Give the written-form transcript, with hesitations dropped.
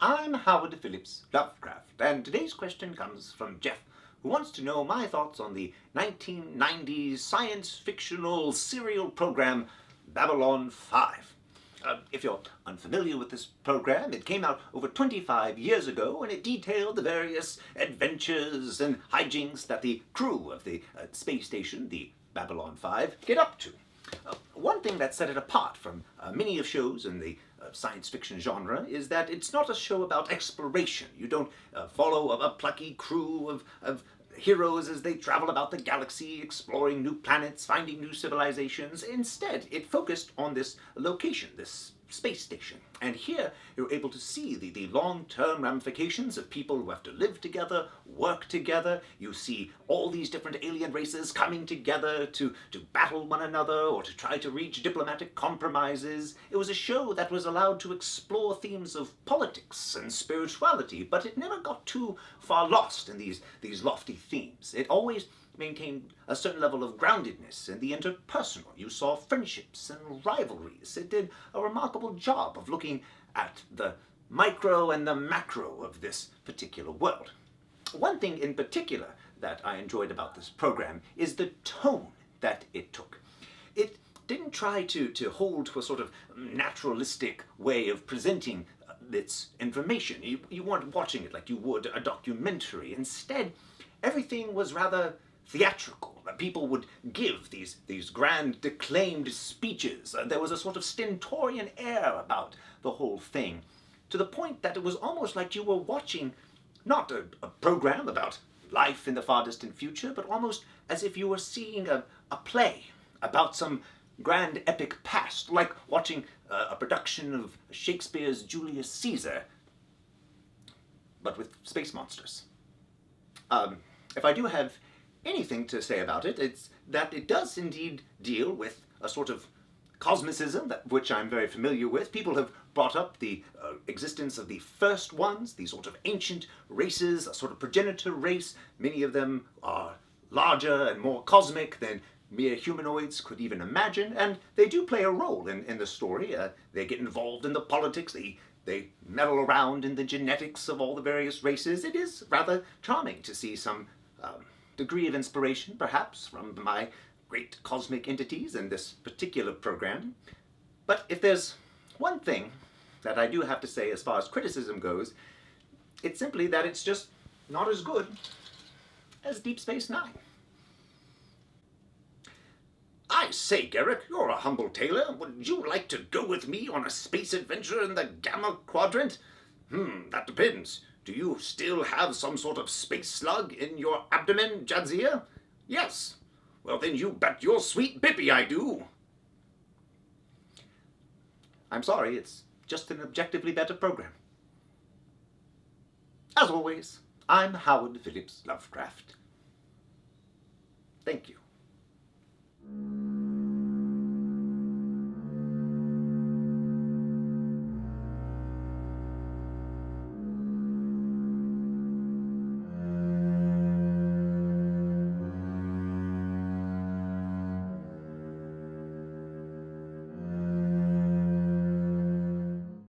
I'm Howard Phillips Lovecraft, and today's question comes from Jeff, who wants to know my thoughts on the 1990s science-fictional serial program Babylon 5. If you're unfamiliar with this program, it came out over 25 years ago, and it detailed the various adventures and hijinks that the crew of the space station, the Babylon 5, get up to. One thing that set it apart from many of shows in the science fiction genre is that it's not a show about exploration. You don't follow a plucky crew of heroes as they travel about the galaxy, exploring new planets, finding new civilizations. Instead, it focused on this location, this space station. And here you're able to see the long-term ramifications of people who have to live together, work together. You see all these different alien races coming together to battle one another or to try to reach diplomatic compromises. It was a show that was allowed to explore themes of politics and spirituality, but it never got too far lost in these lofty themes. It always maintained a certain level of groundedness in the interpersonal. You saw friendships and rivalries. It did a remarkable job of looking at the micro and the macro of this particular world. One thing in particular that I enjoyed about this program is the tone that it took. It didn't try to hold to a sort of naturalistic way of presenting its information. You weren't watching it like you would a documentary. Instead, everything was rather theatrical. People would give these grand declaimed speeches. There was a sort of stentorian air about the whole thing, to the point that it was almost like you were watching not a program about life in the far distant future, but almost as if you were seeing a play about some grand epic past, like watching a production of Shakespeare's Julius Caesar, but with space monsters. If I do have anything to say about it, it's that it does indeed deal with a sort of cosmicism, which I'm very familiar with. People have brought up the existence of the first ones, these sort of ancient races, a sort of progenitor race. Many of them are larger and more cosmic than mere humanoids could even imagine, and they do play a role in the story. They get involved in the politics, they meddle around in the genetics of all the various races. It is rather charming to see some degree of inspiration, perhaps, from my great cosmic entities in this particular program. But if there's one thing that I do have to say as far as criticism goes, it's simply that it's just not as good as Deep Space Nine. I say, Garrick, you're a humble tailor. Would you like to go with me on a space adventure in the Gamma Quadrant? That depends. Do you still have some sort of space slug in your abdomen, Jadzia? Yes. Well, then you bet your sweet bippy I do. I'm sorry, it's just an objectively better program. As always, I'm Howard Phillips Lovecraft. Thank you.